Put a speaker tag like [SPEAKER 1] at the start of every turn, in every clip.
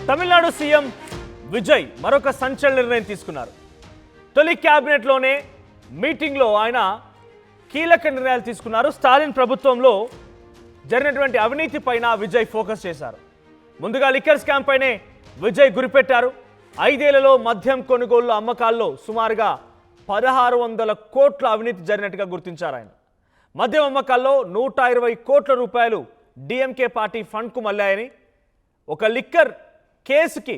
[SPEAKER 1] Tamil Nadu CM Vijay మరొక సంచలన నిర్ణయం తీసుకున్నారు. తొలి క్యాబినెట్లోనే మీటింగ్లో ఆయన కీలక నిర్ణయాలు తీసుకున్నారు. స్టాలిన్ ప్రభుత్వంలో జరిగినటువంటి అవినీతి పైన విజయ్ ఫోకస్ చేశారు. ముందుగా లిక్కర్ స్కామ్ పైనే విజయ్ గురిపెట్టారు. 5 ఏళ్లలో మద్యం కొనుగోలు అమ్మకాల్లో సుమారుగా 1600 కోట్ల అవినీతి జరిగినట్టుగా గుర్తించారు ఆయన. మద్యం అమ్మకాల్లో 120 కోట్ల రూపాయలు డిఎంకే పార్టీ ఫండ్కు మళ్ళాయని, ఒక లిక్కర్ కేసుకి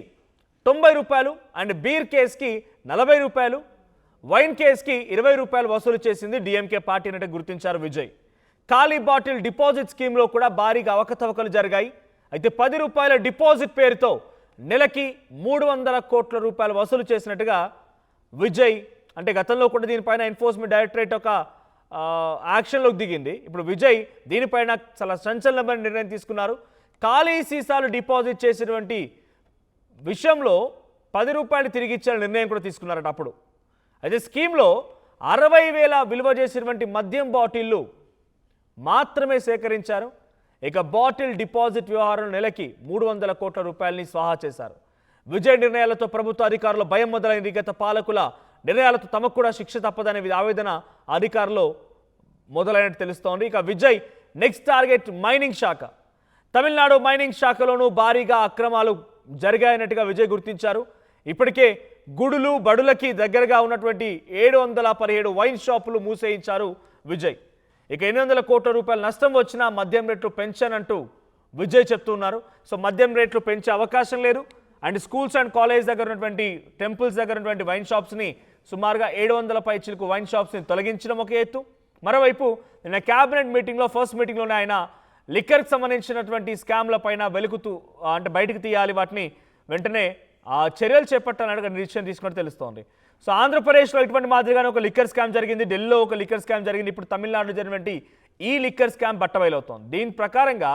[SPEAKER 1] 90 రూపాయలు అండ్ బీర్ కేసుకి 40 రూపాయలు, వైన్ కేసుకి 20 రూపాయలు వసూలు చేసింది డిఎంకే పార్టీ అన్నట్టు గుర్తించారు విజయ్. ఖాళీ బాటిల్ డిపాజిట్ స్కీమ్లో కూడా భారీగా అవకతవకలు జరిగాయి. అయితే 10 రూపాయల డిపాజిట్ పేరుతో నెలకి 300 కోట్ల రూపాయలు వసూలు చేసినట్టుగా విజయ్, అంటే గతంలో కూడా దీనిపైన ఎన్ఫోర్స్మెంట్ డైరెక్టరేట్ ఒక యాక్షన్లోకి దిగింది. ఇప్పుడు విజయ్ దీనిపైన చాలా సంచలనమైన నిర్ణయం తీసుకున్నారు. ఖాళీ సీసాలు డిపాజిట్ చేసినటువంటి విషయంలో 10 రూపాయలు తిరిగి ఇచ్చే నిర్ణయం కూడా తీసుకున్నారట. అప్పుడు అయితే స్కీమ్లో 60,000 విలువ చేసినటువంటి మద్యం బాటిళ్లు మాత్రమే సేకరించారు. ఇక బాటిల్ డిపాజిట్ వ్యవహారం నెలకి 300 కోట్ల రూపాయలని స్వాహా చేశారు. విజయ్ నిర్ణయాలతో ప్రభుత్వ అధికారులు భయం మొదలైంది. గత పాలకుల నిర్ణయాలతో తమకు కూడా శిక్ష తప్పదనే ఆవేదన అధికారులు మొదలైనట్టు తెలుస్తోంది. ఇక విజయ్ నెక్స్ట్ టార్గెట్ మైనింగ్ శాఖ. తమిళనాడు మైనింగ్ శాఖలోనూ భారీగా అక్రమాలు జరిగాయన్నట్టుగా విజయ్ గుర్తించారు. ఇప్పటికే గుడులు బడులకి దగ్గరగా ఉన్నటువంటి 717 వైన్ షాపులు మూసేయించారు విజయ్. ఇక 800 కోట్ల రూపాయల నష్టం వచ్చినా మద్యం రేట్లు పెంచానంటూ విజయ్ చెప్తున్నారు. సో మద్యం రేట్లు పెంచే అవకాశం లేదు. అండ్ స్కూల్స్ అండ్ కాలేజ్ దగ్గర ఉన్నటువంటి టెంపుల్స్ దగ్గర ఉన్నటువంటి వైన్ షాప్స్ని సుమారుగా 700 పైచిలకు వైన్ షాప్స్ని తొలగించడం ఒక ఎత్తు. మరోవైపు నిన్న క్యాబినెట్ మీటింగ్లో ఫస్ట్ మీటింగ్లోనే ఆయన లిక్కర్కి సంబంధించినటువంటి స్కామ్ల పైన వెలుగుతూ అంటే బయటకు తీయాలి, వాటిని వెంటనే చర్యలు చేపట్టాలని నిరీక్షణ తీసుకున్నట్టు తెలుస్తోంది. సో ఆంధ్రప్రదేశ్లో ఇటువంటి మాదిరిగానే ఒక లిక్కర్ స్కామ్ జరిగింది, ఢిల్లీలో ఒక లిక్కర్ స్కామ్ జరిగింది. ఇప్పుడు తమిళనాడులో జరిగినటువంటి ఈ లిక్కర్ స్కామ్ బట్టబయలవుతోంది. దీని ప్రకారంగా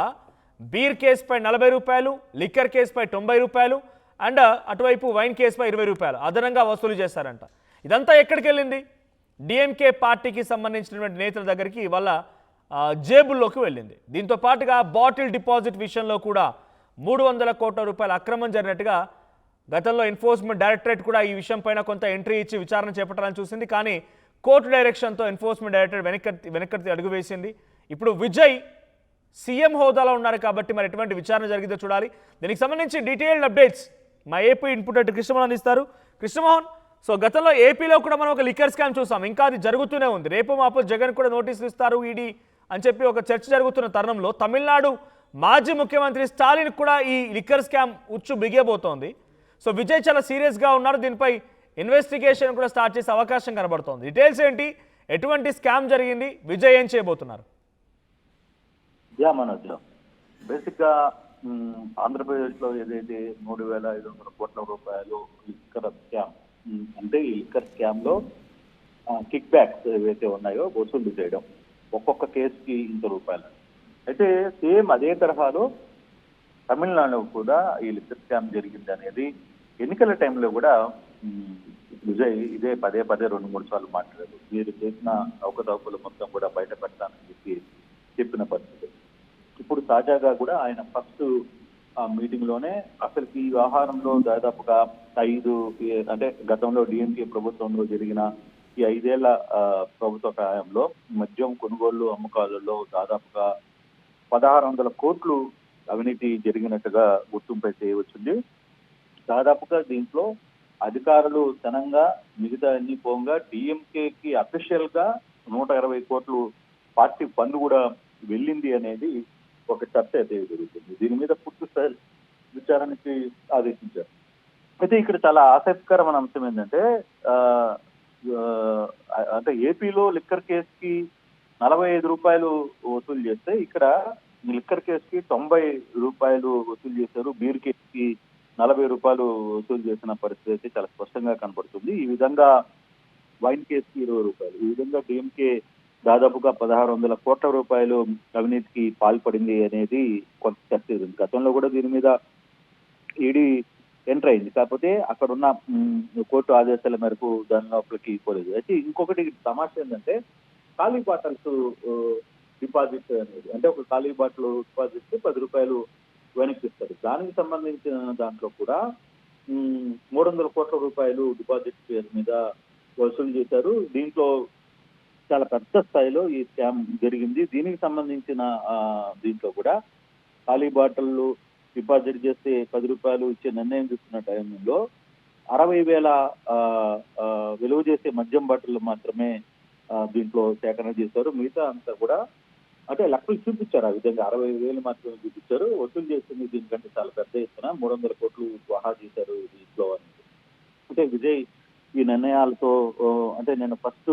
[SPEAKER 1] బీర్ కేసుపై 40 రూపాయలు, లిక్కర్ కేసుపై 90 రూపాయలు అండ్ అటువైపు వైన్ కేసుపై 20 రూపాయలు అదనంగా వసూలు చేశారంట. ఇదంతా ఎక్కడికి వెళ్ళింది? డిఎంకే పార్టీకి సంబంధించినటువంటి నేతల దగ్గరికి వాళ్ళ జేబుల్లోకి వెళ్ళింది. దీంతో పాటుగా బాటిల్ డిపాజిట్ విషయంలో కూడా 300 కోట్ల రూపాయల అక్రమం జరిగినట్టుగా గతంలో ఎన్ఫోర్స్మెంట్ డైరెక్టరేట్ కూడా ఈ విషయం పైన కొంత ఎంట్రీ ఇచ్చి విచారణ చేపట్టాలని చూసింది. కానీ కోర్టు డైరెక్షన్తో ఎన్ఫోర్స్మెంట్ డైరెక్టరేట్ వెనక్కి అడుగు వేసింది. ఇప్పుడు విజయ్ సీఎం హోదాలో ఉన్నారు కాబట్టి మరి ఎటువంటి విచారణ జరిగిందో చూడాలి. దీనికి సంబంధించి డీటెయిల్డ్ అప్డేట్స్ మా ఏపీ ఇన్పుట్ అటు కృష్ణమోహన్ అందిస్తారు. కృష్ణమోహన్, సో గతంలో ఏపీలో కూడా మనం ఒక లిక్కర్ స్కామ్ చూసాం, ఇంకా అది జరుగుతూనే ఉంది. రేపు మాపు జగన్ కూడా నోటీసులు ఇస్తారు ఈడీ అని చెప్పి ఒక చర్చ జరుగుతున్న తరుణంలో తమిళనాడు మాజీ ముఖ్యమంత్రి స్టాలిన్ కూడా ఈ లిక్కర్ స్కామ్ ఉచ్చు బిగియబోతోంది. సో విజయ్ చాలా సీరియస్గా ఉన్నారు. దీనిపై ఇన్వెస్టిగేషన్ కూడా స్టార్ట్ చేసే అవకాశం కనబడుతోంది. డీటెయిల్స్ ఏంటి, ఎటువంటి స్కామ్ జరిగింది, విజయ్ ఏం చేయబోతున్నారు?
[SPEAKER 2] మనోజ్, బేసిక్గా ఆంధ్రప్రదేశ్లో ఏదైతే 3,500 కోట్ల రూపాయలు లిక్కర్ స్కామ్, అంటే ఈ లిక్కర్ స్కామ్లో కిక్ బ్యాక్స్ ఏవైతే ఉన్నాయో వసూలు చేయడం, ఒక్కొక్క కేసుకి ఇంత రూపాయలు. అయితే సేమ్ అదే తరహాలో తమిళనాడులో కూడా ఈ లిక్కర్ స్కామ్ జరిగింది అనేది ఎన్నికల టైంలో కూడా విజయ్ ఇదే పదే 2-3 సార్లు మాట్లాడారు. మీరు చేసిన అవకతవకలు మొత్తం కూడా బయట పెడతానని చెప్పిన పరిస్థితి. ఇప్పుడు తాజాగా కూడా ఆయన ఫస్ట్ మీటింగ్ లోనే అసలు ఈ వ్యవహారంలో దాదాపుగా 5 అంటే గతంలో డిఎంకే ప్రభుత్వంలో జరిగిన ఈ 5 ఏళ్ల ప్రభుత్వ కాలంలో మద్యం కొనుగోలు అమ్మకాలలో దాదాపుగా 1,600 కోట్లు అవినీతి జరిగినట్టుగా గుర్తింపు అయితే వచ్చింది. దాదాపుగా దీంట్లో అధికారులు ధనంగా మిగతా అన్ని పోగా డిఎంకేకి అఫీషియల్ గా 120 కోట్లు పార్టీ ఫండ్ కూడా వెళ్ళింది అనేది ఒక చర్చ అయితే జరుగుతుంది. దీని మీద పూర్తి స్థాయి విచారణకి ఆదేశించారు. అయితే ఇక్కడ చాలా ఆసక్తికరమైన అంశం ఏంటంటే అంటే ఏపీలో లిక్కర్ కేసుకి 45 రూపాయలు వసూలు చేస్తే ఇక్కడ లిక్కర్ కేసుకి 90 రూపాయలు వసూలు చేశారు. బీర్ కేసుకి 40 రూపాయలు వసూలు చేసిన పరిస్థితి అయితే చాలా స్పష్టంగా కనపడుతుంది. ఈ విధంగా వైన్ కేసుకి 20 రూపాయలు, ఈ విధంగా డిఎంకే దాదాపుగా 1,600 కోట్ల రూపాయలు అవినీతికి పాల్పడింది అనేది కొంత చర్చ. గతంలో కూడా దీని మీద ఈడీ ఎంటర్ అయింది, కాకపోతే అక్కడున్న కోర్టు ఆదేశాల మేరకు దాని లోపలికి పోలేదు. అయితే ఇంకొకటి సమస్య ఏంటంటే ఖాళీ బాటల్స్ డిపాజిట్ అనేది, అంటే ఒక ఖాళీ బాటిల్ డిపాజిట్ 10 రూపాయలు వెనక్కి ఇస్తారు. దానికి సంబంధించిన దాంట్లో కూడా 300 కోట్ల రూపాయలు డిపాజిట్ పేరు మీద వసూలు చేశారు. దీంట్లో చాలా పెద్ద స్థాయిలో ఈ స్కామ్ జరిగింది. దీనికి సంబంధించిన దీంట్లో కూడా ఖాళీ బాటిళ్లు డిపాజిట్ చేస్తే 10 రూపాయలు ఇచ్చే నిర్ణయం తీసుకున్న టైంలో 60,000 విలువ చేసే మద్యం బాటిళ్లు మాత్రమే దీంట్లో సేకరణ చేశారు. మిగతా అంతా కూడా అంటే లెక్కలు చూపించారు. ఆ విధంగా 60,000 మాత్రమే చూపించారు. వసూలు చేసింది దీనికంటే చాలా పెద్ద ఎత్తున 300 కోట్లు స్వాహా చేశారు దీంట్లో అనేది. అంటే విజయ్ ఈ నిర్ణయాలతో అంటే నేను ఫస్ట్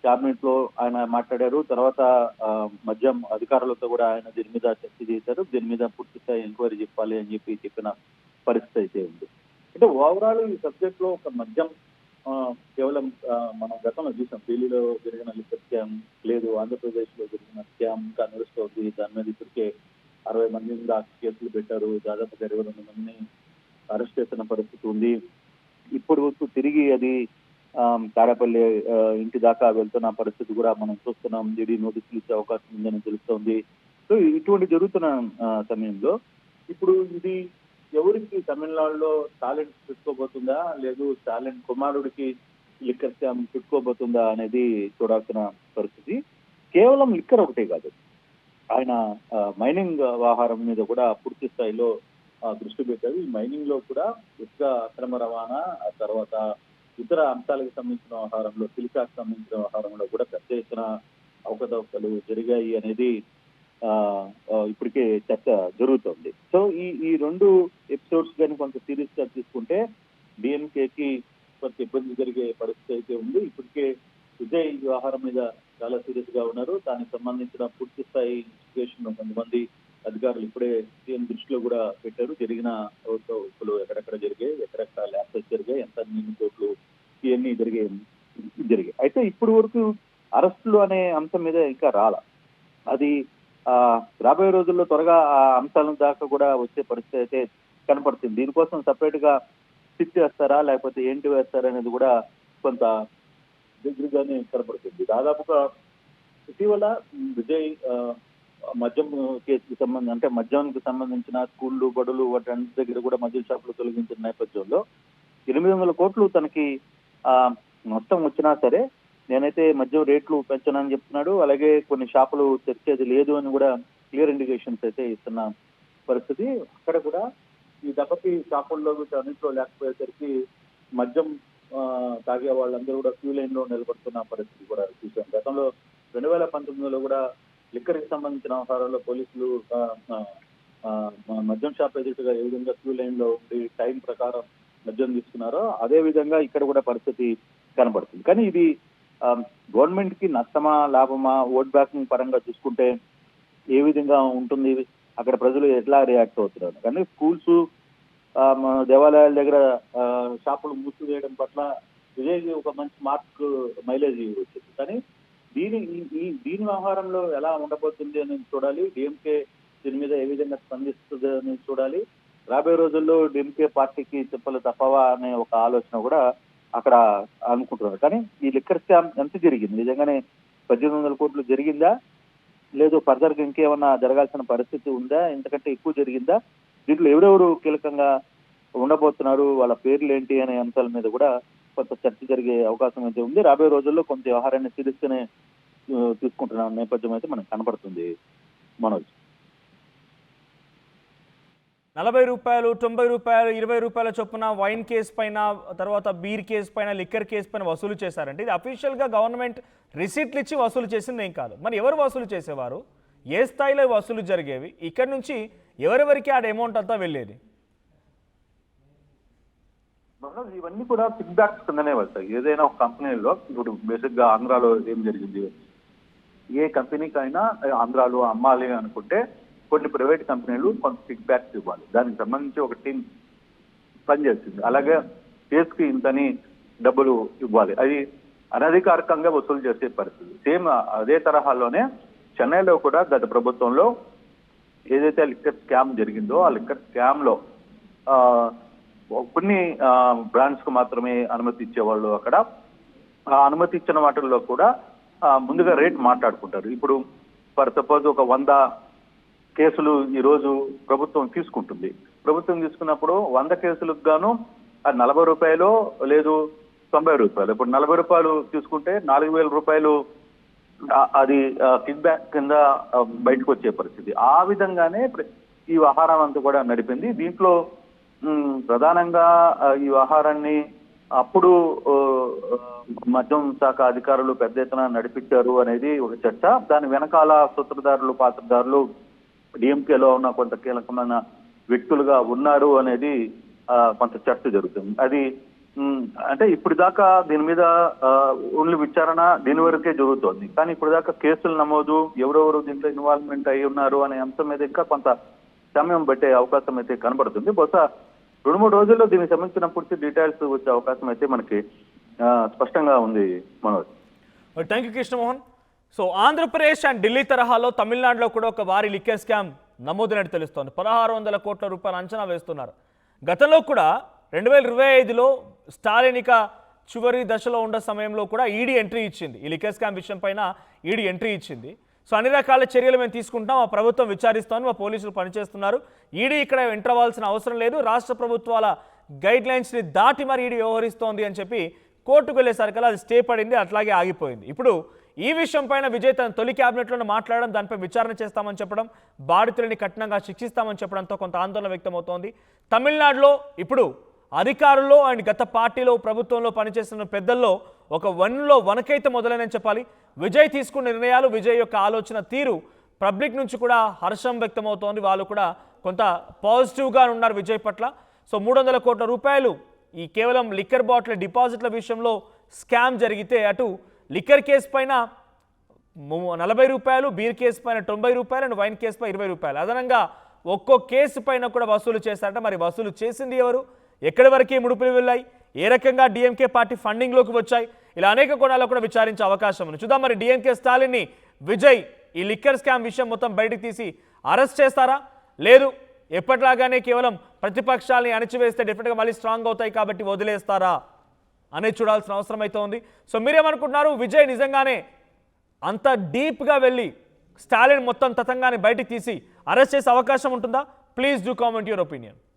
[SPEAKER 2] క్యాబినెట్ లో ఆయన మాట్లాడారు. తర్వాత మద్యం అధికారులతో కూడా ఆయన దీని మీద చర్చ చేశారు. దీని మీద పూర్తి స్థాయి ఎంక్వైరీ చెప్పాలి అని చెప్పిన పరిస్థితి అయితే ఉంది. అంటే ఓవరాల్ ఈ సబ్జెక్ట్ లో ఒక మద్యం కేవలం మనం గతంలో చూసాం. ఢిల్లీలో జరిగిన లిక్కర్ స్కామ్ లేదు, ఆంధ్రప్రదేశ్ లో జరిగిన స్కామ్ ఇంకా నడుస్తుంది. దాని మీద ఇప్పటికే 60 మంది దాకా కేసులు పెట్టారు. దాదాపుగా 22 మందిని అరెస్ట్ చేసిన పరిస్థితి ఉంది. ఇప్పుడు తిరిగి అది తాడేపల్లి ఇంటి దాకా వెళ్తున్న పరిస్థితి కూడా మనం చూస్తున్నాం. ఈడీ నోటీసులు ఇచ్చే అవకాశం ఉందని తెలుస్తోంది. సో ఇటువంటి జరుగుతున్న సమయంలో ఇప్పుడు ఇది ఎవరికి తమిళనాడులో టాలెంట్ చుట్టుకోబోతుందా, లేదు టాలెంట్ కుమారుడికి లిక్కర్ స్కామ్ చుట్టుకోబోతుందా అనేది చూడాల్సిన పరిస్థితి. కేవలం లిక్కర్ ఒకటే కాదు, ఆయన మైనింగ్ వ్యవహారం మీద కూడా పూర్తి స్థాయిలో దృష్టి పెట్టారు. ఈ మైనింగ్ లో కూడా ఇసుక అక్రమ రవాణా, ఆ తర్వాత ఇతర అంశాలకు సంబంధించిన వ్యవహారంలో, సిలికాకు సంబంధించిన వ్యవహారంలో కూడా పెద్ద ఎత్తున అవకతవకలు జరిగాయి అనేది ఇప్పటికే చర్చ జరుగుతోంది. సో ఈ 2 ఎపిసోడ్స్ కానీ కొంత సీరియస్ గా తీసుకుంటే డిఎంకేకి కొంత ఇబ్బంది జరిగే పరిస్థితి అయితే ఉంది. ఇప్పటికే విజయ్ వ్యవహారం మీద చాలా సీరియస్ గా ఉన్నారు. దానికి సంబంధించిన పూర్తి స్థాయి ఇన్వెస్టిగేషన్ కొంతమంది అధికారులు ఇప్పుడే సీఎం దృష్టిలో కూడా పెట్టారు. జరిగిన అవకతవకలు ఎక్కడెక్కడ జరిగాయి, ఎక్కడెక్కడ ల్యాప్సెస్ జరిగాయి, ఎంత కోట్లు ఇవన్నీ జరిగాయి. అయితే ఇప్పటి వరకు అరెస్టులు అనే అంశం మీద ఇంకా రాల. అది రాబోయే రోజుల్లో త్వరగా ఆ అంశాల దాకా కూడా వచ్చే పరిస్థితి అయితే కనపడుతుంది. దీనికోసం సపరేట్ గా సిట్ వేస్తారా లేకపోతే ఏంటి వేస్తారా అనేది కూడా కొంత దగ్గరగానే కనపడుతుంది. దాదాపుగా ఇటీవల విజయ్ మద్యం కేసుకి సంబంధించి అంటే మద్యానికి సంబంధించిన స్కూళ్ళు, బడులు వాటి అన్నిటి దగ్గర కూడా మద్యం షాపులు తొలగించిన నేపథ్యంలో 800 కోట్లు తనకి నష్టం వచ్చినా సరే నేనైతే మద్యం రేట్లు పెంచనని చెప్తున్నాడు. అలాగే కొన్ని షాపులు తెరిచేది లేదు అని కూడా క్లియర్ ఇండికేషన్స్ అయితే ఇస్తున్న పరిస్థితి. అక్కడ కూడా ఈ దెబ్బకి షాపుల్లో అన్నింటిలో లేకపోయేసరికి మద్యం తాగే వాళ్ళందరూ కూడా క్యూ లైన్ లో నిలబడుతున్న పరిస్థితి కూడా చూసాం. గతంలో 2019లో కూడా లిక్కర్ కి సంబంధించిన వ్యవహారాల్లో పోలీసులు మద్యం షాప్ ఎదుటిగా ఏ విధంగా క్యూ లైన్ లో ఉండి టైం ప్రకారం మద్యం తీసుకున్నారో అదే విధంగా ఇక్కడ కూడా పరిస్థితి కనబడుతుంది. కానీ ఇది గవర్నమెంట్ కి నష్టమా లాభమా, ఓట్ బ్యాంకింగ్ పరంగా చూసుకుంటే ఏ విధంగా ఉంటుంది, అక్కడ ప్రజలు ఎట్లా రియాక్ట్ అవుతున్నారు. కానీ స్కూల్స్, దేవాలయాల దగ్గర షాపులు మూసివేయడం పట్ల విజయ్ ఒక మంచి మార్క్ మైలేజ్ వచ్చింది. కానీ దీని వ్యవహారంలో ఎలా ఉండబోతుంది అని చూడాలి. డిఎంకే దీని మీద ఏ విధంగా స్పందిస్తుంది అని చూడాలి. రాబోయే రోజుల్లో డిఎంకే పార్టీకి చెప్పలు తప్పవా అనే ఒక ఆలోచన కూడా అక్కడ అనుకుంటున్నారు. కానీ ఈ లిక్కర్ స్కామ్ ఎంత జరిగింది, నిజంగానే 1800 కోట్లు జరిగిందా, లేదు ఫర్దర్ గా ఇంకేమన్నా జరగాల్సిన పరిస్థితి ఉందా, ఇంతకంటే ఎక్కువ జరిగిందా, దీంట్లో ఎవరెవరు కీలకంగా ఉండబోతున్నారు, వాళ్ళ పేర్లు ఏంటి అనే అంశాల మీద కూడా కొంత చర్చ జరిగే అవకాశం అయితే ఉంది. రాబోయే రోజుల్లో కొంత వ్యవహారాన్ని సీరియస్గానే తీసుకుంటున్న నేపథ్యం అయితే మనకు కనపడుతుంది. మనోజ్,
[SPEAKER 1] 40 రూపాయలు, 90 రూపాయలు, 20 రూపాయల చొప్పున వైన్ కేసు పైన, తర్వాత బీర్ కేసు పైన, లిక్కర్ కేసు పైన వసూలు చేశారంటే ఇది అఫీషియల్గా గవర్నమెంట్ రిసీట్లు ఇచ్చి వసూలు చేసింది ఏం కాదు. మరి ఎవరు వసూలు చేసేవారు, ఏ స్థాయిలో వసూలు జరిగేవి, ఇక్కడ నుంచి ఎవరెవరికి ఆ అమౌంట్ అంతా వెళ్ళేది?
[SPEAKER 2] ఇవన్నీ కూడా ఫిక్ బ్యాక్స్ కిందనే వస్తాయి. ఏదైనా ఒక కంపెనీలో ఇప్పుడు బేసిక్ గా ఆంధ్రాలో ఏం జరిగింది, ఏ కంపెనీకైనా ఆంధ్రాలో అమ్మాలి అనుకుంటే కొన్ని ప్రైవేట్ కంపెనీలు కొంత ఫిక్ బ్యాక్స్ ఇవ్వాలి. దానికి సంబంధించి ఒక టీం పనిచేస్తుంది. అలాగే కేసుకి ఇంతని డబ్బులు ఇవ్వాలి. అది అనధికారికంగా వసూలు చేసే పరిస్థితి. సేమ్ అదే తరహాలోనే చెన్నైలో కూడా గత ప్రభుత్వంలో ఏదైతే లిక్కర్ స్కామ్ జరిగిందో ఆ లిక్కర్ స్కామ్ లో కొన్ని బ్రాండ్స్ కు మాత్రమే అనుమతి ఇచ్చేవాళ్ళు. అక్కడ ఆ అనుమతి ఇచ్చిన వాటిల్లో కూడా ముందుగా రేట్ మాట్లాడుకుంటారు. ఇప్పుడు ఫర్ సపోజ్ ఒక 100 కేసులు ఈరోజు ప్రభుత్వం తీసుకుంటుంది. ప్రభుత్వం తీసుకున్నప్పుడు 100 కేసులకు గాను అది 40 రూపాయలు లేదు 90 రూపాయలు. ఇప్పుడు 40 రూపాయలు తీసుకుంటే 4,000 రూపాయలు అది కిక్ బ్యాక్ కింద బయటకు వచ్చే పరిస్థితి. ఆ విధంగానే ఈ వ్యవహారం అంతా కూడా నడిపింది. దీంట్లో ప్రధానంగా ఈ వ్యవహారాన్ని అప్పుడు మద్యం శాఖ అధికారులు పెద్ద ఎత్తున నడిపించారు అనేది ఒక చర్చ. దాని వెనకాల సూత్రధారులు పాత్రధారులు డిఎంకేలో ఉన్న కొంత కీలకమైన వ్యక్తులుగా ఉన్నారు అనేది కొంత చర్చ జరుగుతుంది. అది అంటే ఇప్పుడు దాకా దీని మీద ఓన్లీ విచారణ దీని వరకే జరుగుతోంది. కానీ ఇప్పుడు దాకా కేసులు నమోదు, ఎవరెవరు దీంట్లో ఇన్వాల్వ్మెంట్ అయి ఉన్నారు అనే అంశం మీద ఇంకా కొంత సమయం పట్టే అవకాశం అయితే కనబడుతుంది. బహుశా 2-3 రోజుల్లో దీనికి సంబంధించిన పూర్తి డీటెయిల్స్ వచ్చే అవకాశం అయితే మనకి స్పష్టంగా ఉంది Manoj.
[SPEAKER 1] Thank you Krishnamohan. So Andhra Pradesh and Delhi తరహాలో తమిళనాడులో కూడా ఒక భారీ లిక్కర్ స్కామ్ నమోదైనట్టు తెలుస్తోంది. 1,600 కోట్ల రూపాయలు అంచనా వేస్తున్నారు. గతంలో కూడా 2025లో స్టాలిన్ ఇక చివరి దశలో ఉన్న సమయంలో కూడా ఈడీ ఎంట్రీ ఇచ్చింది. ఈ లిక్కర్ స్కామ్ విషయం పైన ఈడీ ఎంట్రీ ఇచ్చింది. సో అన్ని రకాల చర్యలు మేము తీసుకుంటాం, మా ప్రభుత్వం విచారిస్తామని మా పోలీసులు పనిచేస్తున్నారు. ఈడీ ఇక్కడ ఎంటర్ అవ్వాల్సిన అవసరం లేదు, రాష్ట్ర ప్రభుత్వాల గైడ్ లైన్స్ని దాటి మరి ఈడీ వ్యవహరిస్తోంది అని చెప్పి కోర్టుకు వెళ్ళేసరికల్లా అది స్టే పడింది, అట్లాగే ఆగిపోయింది. ఇప్పుడు ఈ విషయం పైన విజయ్ తన తొలి క్యాబినెట్లోనే మాట్లాడడం, దానిపై విచారణ చేస్తామని చెప్పడం, బాధితులని కఠినంగా శిక్షిస్తామని చెప్పడంతో కొంత ఆందోళన వ్యక్తమవుతోంది. తమిళనాడులో ఇప్పుడు అధికారుల్లో అండ్ గత పార్టీలో ప్రభుత్వంలో పనిచేస్తున్న పెద్దల్లో ఒక వనకైతే మొదలైనని చెప్పాలి. విజయ్ తీసుకున్న నిర్ణయాలు, విజయ్ యొక్క ఆలోచన తీరు పబ్లిక్ నుంచి కూడా హర్షం వ్యక్తమవుతోంది. వాళ్ళు కూడా కొంత పాజిటివ్గా ఉన్నారు విజయ్ పట్ల. సో 300 కోట్ల రూపాయలు ఈ కేవలం లిక్కర్ బాటిల్ డిపాజిట్ల విషయంలో స్కామ్ జరిగితే, అటు లిక్కర్ కేసు పైన 40 రూపాయలు, బీర్ కేసు పైన 90 రూపాయలు అండ్ వైన్ కేసు పై 20 రూపాయలు అదనంగా ఒక్కో కేసు పైన కూడా వసూలు చేశారట. మరి వసూలు చేసింది ఎవరు, ఎక్కడి వరకు ముడుపులు వెళ్ళాయి, ఏ రకంగా డిఎంకే పార్టీ ఫండింగ్లోకి వచ్చాయి, ఇలా అనేక కోణాల్లో కూడా విచారించే అవకాశం ఉంది. చూద్దాం మరి డిఎంకే స్టాలిన్ని విజయ్ ఈ లిక్కర్ స్కామ్ విషయం మొత్తం బయటకు తీసి అరెస్ట్ చేస్తారా, లేదు ఎప్పటిలాగానే కేవలం ప్రతిపక్షాలని అణిచివేస్తే డెఫినెట్గా మళ్ళీ స్ట్రాంగ్ అవుతాయి కాబట్టి వదిలేస్తారా అనేది చూడాల్సిన అవసరం అయితే ఉంది. సో మీరేమనుకుంటున్నారు, విజయ్ నిజంగానే అంత డీప్గా వెళ్ళి స్టాలిన్ మొత్తం తతంగాన్ని బయటికి తీసి అరెస్ట్ చేసే అవకాశం ఉంటుందా? Please do comment your opinion.